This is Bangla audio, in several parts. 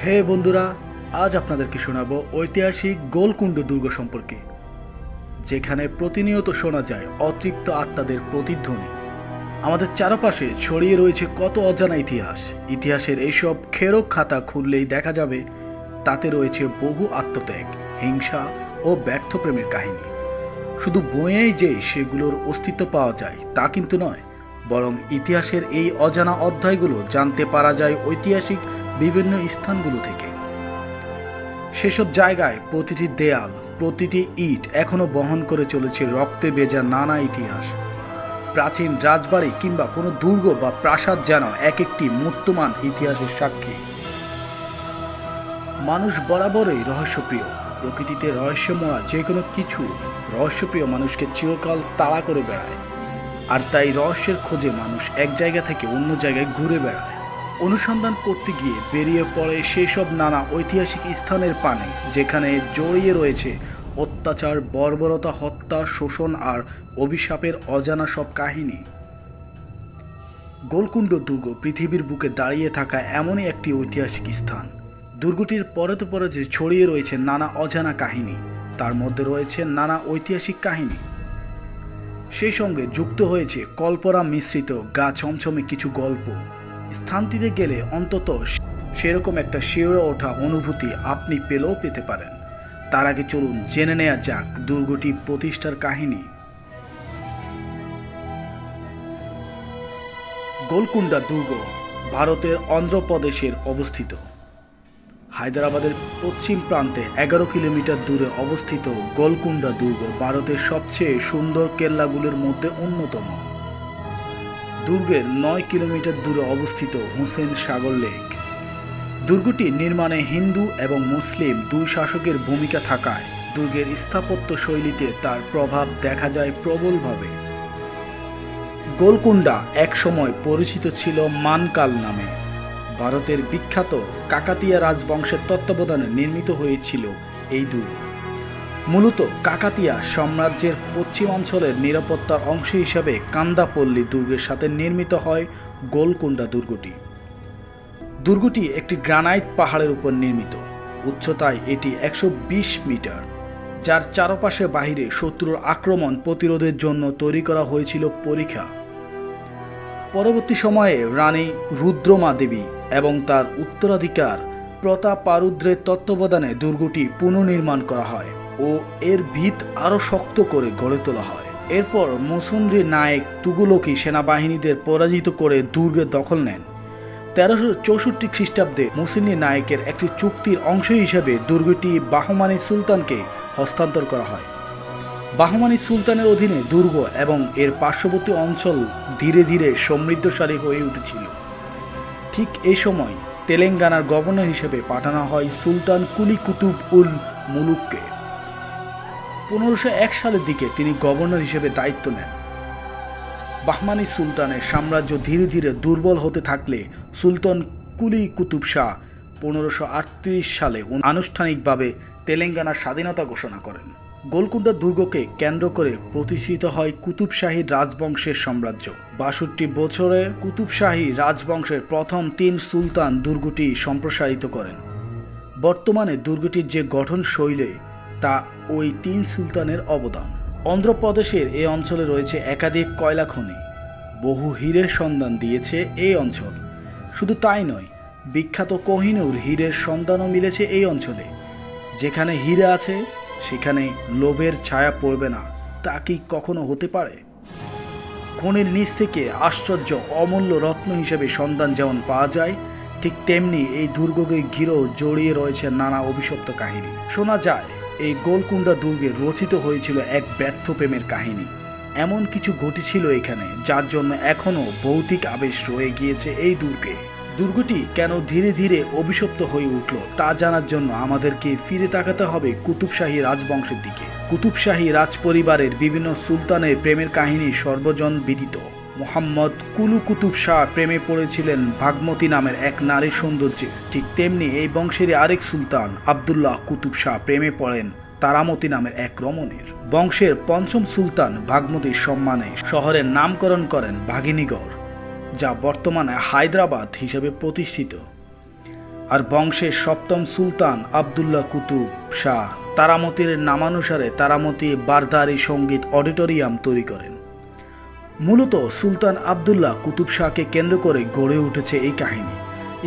হে বন্ধুরা, আজ আপনাদেরকে শোনাবো ঐতিহাসিক গোলকুণ্ড দুর্গ সম্পর্কে, যেখানে প্রতিনিয়ত শোনা যায় অতৃপ্ত আত্মাদের প্রতিধ্বনি। আমাদের চারপাশে ছড়িয়ে রয়েছে কত অজানা ইতিহাস। ইতিহাসের এইসব ক্ষেরক খাতা খুললেই দেখা যাবে তাতে রয়েছে বহু আত্মত্যাগ, হিংসা ও ব্যর্থ প্রেমের কাহিনী। শুধু বইয়েই যে সেগুলোর অস্তিত্ব পাওয়া যায় তা কিন্তু নয়, বরং ইতিহাসের এই অজানা অধ্যায়গুলো জানতে পারা যায় ঐতিহাসিক বিভিন্ন স্থানগুলো থেকে। সেসব জায়গায় প্রতিটি দেয়াল, প্রতিটি ইট এখনো বহন করে চলেছে রক্তে ভেজা নানা ইতিহাস। প্রাচীন রাজবাড়ি কিংবা কোনো দুর্গ বা প্রাসাদ যেন এক একটি মূর্তমান ইতিহাসের সাক্ষী। মানুষ বরাবরই রহস্যপ্রিয়। প্রকৃতিতে রহস্যময় যে কোনো কিছু রহস্যপ্রিয় মানুষকে চিরকাল তাড়া করে বেড়ায়। আর তাই রহস্যের খোঁজে মানুষ এক জায়গা থেকে অন্য জায়গায় ঘুরে বেড়ায়। অনুসন্ধান করতে গিয়ে বেরিয়ে পড়ে সেসব নানা ঐতিহাসিক স্থানের পানে, যেখানে জড়িয়ে রয়েছে অত্যাচার, বর্বরতা, হত্যা, শোষণ আর অভিশাপের অজানা সব কাহিনী। গোলকুণ্ড দুর্গ পৃথিবীর বুকে দাঁড়িয়ে থাকা এমনই একটি ঐতিহাসিক স্থান। দুর্গটির পরতে পরতে ছড়িয়ে রয়েছে নানা অজানা কাহিনী, তার মধ্যে রয়েছে নানা ঐতিহাসিক কাহিনী। সেই সঙ্গে যুক্ত হয়েছে কল্পনা মিশ্রিত গা ছমছমে কিছু গল্প। স্থানটিতে গেলে অন্তত সেরকম একটা শিউরে ওঠা অনুভূতি আপনি পেলেও পেতে পারেন। তার আগে চলুন জেনে নেওয়া যাক দুর্গটি প্রতিষ্ঠার কাহিনী। গোলকুন্ডা দুর্গ ভারতের অন্ধ্রপ্রদেশের অবস্থিত। হায়দ্রাবাদের পশ্চিম প্রান্তে 11 কিলোমিটার দূরে অবস্থিত গোলকুন্ডা দুর্গ ভারতের সবচেয়ে সুন্দর কেল্লাগুলির মধ্যে অন্যতম। দুর্গের 9 কিলোমিটার দূরে অবস্থিত হুসেন সাগর লেক। দুর্গটি নির্মাণে হিন্দু এবং মুসলিম দুই শাসকের ভূমিকা থাকায় দুর্গের স্থাপত্য শৈলীতে তার প্রভাব দেখা যায় প্রবলভাবে। গোলকুন্ডা একসময় পরিচিত ছিল মানকাল নামে। ভারতের বিখ্যাত কাকাতিয়া রাজবংশের তত্ত্বাবধানে নির্মিত হয়েছিল এই দুর্গ। মূলত কাকাতিয়া সাম্রাজ্যের পশ্চিমাঞ্চলের নিরাপত্তার অংশ হিসাবে কান্দাপল্লী দুর্গের সাথে নির্মিত হয় গোলকুন্ডা দুর্গটি। দুর্গটি একটি গ্রানাইট পাহাড়ের উপর নির্মিত। উচ্চতায় এটি 120 মিটার, যার চারপাশে বাহিরে শত্রুর আক্রমণ প্রতিরোধের জন্য তৈরি করা হয়েছিল পরিখা। পরবর্তী সময়ে রানী রুদ্রমা দেবী এবং তার উত্তরাধিকার প্রতাপারুদ্রের তত্ত্বাবধানে দুর্গটি পুনর্নির্মাণ করা হয় ও এর ভিত আরও শক্ত করে গড়ে তোলা হয়। এরপর মুসুন্দ্রী নায়েক তুগলকি সেনাবাহিনীদের পরাজিত করে দুর্গের দখল নেন। 1364 খ্রিস্টাব্দে মুসুন্দ্রী নায়েকের একটি চুক্তির অংশ হিসেবে দুর্গটি বাহমানি সুলতানকে হস্তান্তর করা হয়। বাহমানি সুলতানের অধীনে দুর্গ এবং এর পার্শ্ববর্তী অঞ্চল ধীরে ধীরে সমৃদ্ধশালী হয়ে উঠেছিল। ঠিক এই সময় তেলেঙ্গানার গভর্নর হিসেবে পাঠানো হয় সুলতান কুলি কুতুব উল মুলুককে। 1501 সালের দিকে তিনি গভর্নর হিসেবে দায়িত্ব নেন। বাহমানি সুলতানের সাম্রাজ্য ধীরে ধীরে দুর্বল হতে থাকলে সুলতান কুলি কুতুব শাহ 1538 সালে আনুষ্ঠানিকভাবে তেলেঙ্গানার স্বাধীনতা ঘোষণা করেন। গোলকুন্ডা দুর্গকে কেন্দ্র করে প্রতিষ্ঠিত হয় কুতুবশাহী রাজবংশের সাম্রাজ্য। 62 বছরে কুতুবশাহী রাজবংশের প্রথম 3 সুলতান দুর্গটি সম্প্রসারিত করেন। বর্তমানে দুর্গটির যে গঠন শৈলী তা ওই 3 সুলতানের অবদান। অন্ধ্রপ্রদেশের এই অঞ্চলে রয়েছে একাধিক কয়লা খনি। বহু হীরের সন্ধান দিয়েছে এই অঞ্চল। শুধু তাই নয়, বিখ্যাত কোহিনূর হীরের সন্ধানও মিলেছে এই অঞ্চলে। যেখানে হীরে আছে সেখানে লোভের ছায়া পড়বে না, তা কি কখনো হতে পারে? খনির নিচ থেকে আশ্চর্য অমূল্য রত্ন হিসেবে সন্ধান যেমন পাওয়া যায়, ঠিক তেমনি এই দুর্গকে ঘিরেও জড়িয়ে রয়েছে নানা অভিশপ্ত কাহিনী। শোনা যায় এই গোলকুন্ডা দুর্গে রচিত হয়েছিল এক ব্যর্থ প্রেমের কাহিনী। এমন কিছু ঘটেছিল এখানে যার জন্য এখনো ভৌতিক আবেশ রয়ে গিয়েছে এই দুর্গে। দুর্গটি কেন ধীরে ধীরে অভিশপ্ত হয়ে উঠল তা জানার জন্য আমাদেরকে ফিরে তাকাতে হবে কুতুবশাহী রাজবংশের দিকে। কুতুবশাহী রাজপরিবারের বিভিন্ন সুলতানের প্রেমের কাহিনী সর্বজন বিদিত। মোহাম্মদ কুলু কুতুব শাহ প্রেমে পড়েছিলেন ভাগমতী নামের এক নারীর সৌন্দর্যে। ঠিক তেমনি এই বংশের আরেক সুলতান আবদুল্লাহ কুতুব শাহ প্রেমে পড়েন তারামতি নামের এক রমণীর। বংশের পঞ্চম সুলতান ভাগমতীর সম্মানে শহরের নামকরণ করেন ভাগিনীগড়, যা বর্তমানে হায়দ্রাবাদ হিসেবে প্রতিষ্ঠিত। আর বংশের সপ্তম সুলতান আবদুল্লাহ কুতুব শাহ তারামতির নামানুসারে তারামতি বারদারি সঙ্গীত অডিটোরিয়াম তৈরি করেন। মূলত সুলতান আবদুল্লাহ কুতুব শাহকে কেন্দ্র করে গড়ে উঠেছে এই কাহিনী।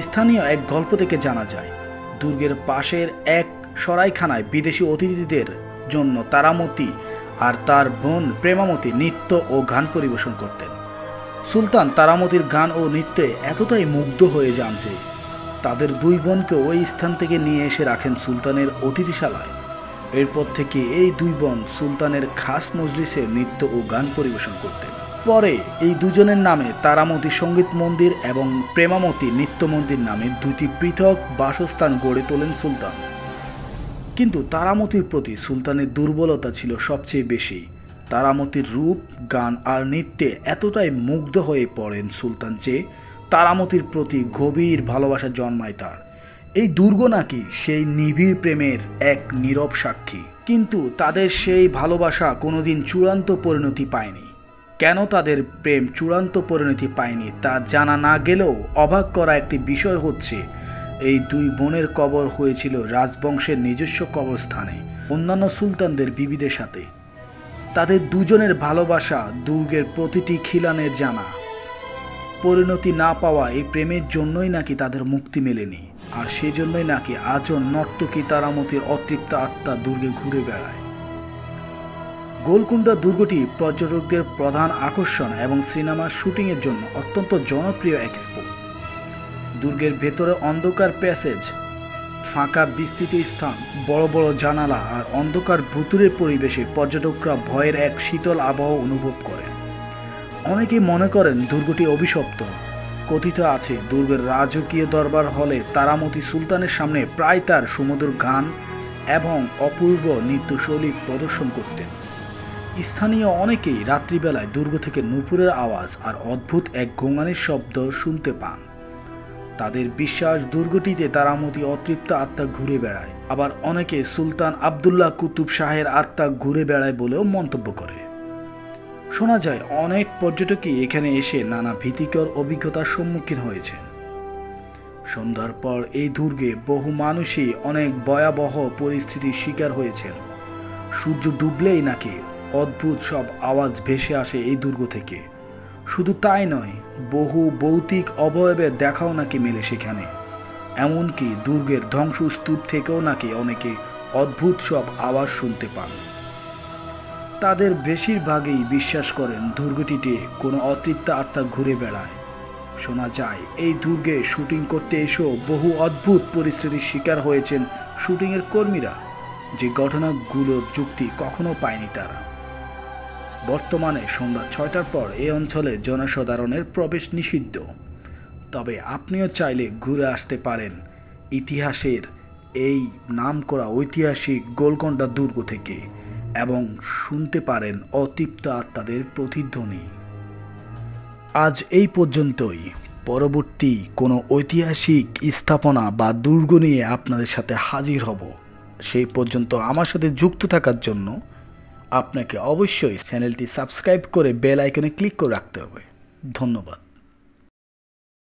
স্থানীয় এক গল্প থেকে জানা যায়, দুর্গের পাশের এক সরাইখানায় বিদেশি অতিথিদের জন্য তারামতি আর তার বোন প্রেমামতি নৃত্য ও গান পরিবেশন করতেন। সুলতান তারামতির গান ও নৃত্যে এতটাই মুগ্ধ হয়ে যান যে তাদের দুই বোনকে ওই স্থান থেকে নিয়ে এসে রাখেন সুলতানের অতিথিশালায়। এরপর থেকে এই দুই বোন সুলতানের খাস মজলিসে নৃত্য ও গান পরিবেশন করতেন। পরে এই দুজনের নামে তারামতি সঙ্গীত মন্দির এবং প্রেমামতি নৃত্য মন্দির নামে দুটি পৃথক বাসস্থান গড়ে তোলেন সুলতান। কিন্তু তারামতির প্রতি সুলতানের দুর্বলতা ছিল সবচেয়ে বেশি। তারামতির রূপ, গান আর নৃত্যে এতটাই মুগ্ধ হয়ে পড়েন সুলতান যে তারামতির প্রতি গভীর ভালোবাসা জন্মায় তার। এই দুর্গ নাকি সেই নিবিড় প্রেমের এক নীরব সাক্ষী। কিন্তু তাদের সেই ভালোবাসা কোনোদিন চূড়ান্ত পরিণতি পায়নি। কেন তাদের প্রেম চূড়ান্ত পরিণতি পায়নি তা জানা না গেলেও অবাক করা একটি বিষয় হচ্ছে, এই দুই বোনের কবর হয়েছিল রাজবংশের নিজস্ব কবরস্থানে অন্যান্য সুলতানদের বিবিদের সাথে। তাদের দুজনের ভালোবাসা দুর্গের প্রতিটি খিলানের জানা। পরিণতি না পাওয়া এই প্রেমের জন্যই নাকি তাদের মুক্তি মেলেনি, আর সেজন্যই নাকি আজও নর্তকী তারামতির অতৃপ্ত আত্মা দুর্গে ঘুরে বেড়ায়। গোলকুন্ডা দুর্গটি পর্যটকদের প্রধান আকর্ষণ এবং সিনেমার শুটিংয়ের জন্য অত্যন্ত জনপ্রিয় এক স্পট। দুর্গের ভেতরে অন্ধকার প্যাসেজ, ফাঁকা বিস্তৃত স্থান, বড় বড় জানালা আর অন্ধকার ভুতুড়ের পরিবেশে পর্যটকরা ভয়ের এক শীতল আবহাওয়া অনুভব করেন। অনেকে মনে করেন দুর্গটি অভিশপ্ত। কথিত আছে দুর্গের রাজকীয় দরবার হলে তারামতি সুলতানের সামনে প্রায় তার সুমধুর গান এবং অপূর্ব নৃত্যশৈলী প্রদর্শন করতেন। স্থানীয় অনেকেই রাত্রিবেলায় দুর্গ থেকে নূপুরের আওয়াজ আর অদ্ভুত এক গোঙানির শব্দ শুনতে পান। তাদের বিশ্বাস দুর্গটিতে তারামতি অতৃপ্ত আত্মা ঘুরে বেড়ায়। আবার অনেকে সুলতান আবদুল্লাহ কুতুব শাহের আত্মা ঘুরে বেড়ায় বলেও মন্তব্য করে। শোনা যায় অনেক পর্যটকই এখানে এসে নানা ভীতিকর অভিজ্ঞতার সম্মুখীন হয়েছেন। সন্ধ্যার পর এই দুর্গে বহু মানুষই অনেক ভয়াবহ পরিস্থিতির শিকার হয়েছেন। সূর্য ডুবলেই নাকি অদ্ভুত সব আওয়াজ ভেসে আসে এই দুর্গ থেকে। শুধু তাই নয়, বহু ভৌতিক অবয়বের দেখাও নাকি মেলে সেখানে। এমনকি দুর্গের ধ্বংসস্তূপ থেকেও নাকি অনেকে অদ্ভুত সব আওয়াজ শুনতে পান। তাদের বেশিরভাগই বিশ্বাস করেন দুর্গটিতে কোনো অতৃপ্ত আত্মা ঘুরে বেড়ায়। শোনা যায় এই দুর্গে শুটিং করতে এসেও বহু অদ্ভুত পরিস্থিতির শিকার হয়েছেন শুটিংয়ের কর্মীরা, যে ঘটনাগুলোর যুক্তি কখনো পায়নি তারা। বর্তমানে সন্ধ্যা 6টার পর এই অঞ্চলে জনসাধারণের প্রবেশ নিষিদ্ধ। তবে আপনিও চাইলে ঘুরে আসতে পারেন ইতিহাসের এই নামকরা ঐতিহাসিক গোলকোন্ডা দুর্গ থেকে এবং শুনতে পারেন অতৃপ্ত আত্মাদের প্রতিধ্বনি। আজ এই পর্যন্তই। পরবর্তী কোনো ঐতিহাসিক স্থাপনা বা দুর্গ নিয়ে আপনাদের সাথে হাজির হব। সেই পর্যন্ত আমার সাথে যুক্ত থাকার জন্য আপনাকে অবশ্যই চ্যানেলটি সাবস্ক্রাইব করে বেল আইকনে ক্লিক করে রাখতে হবে। ধন্যবাদ।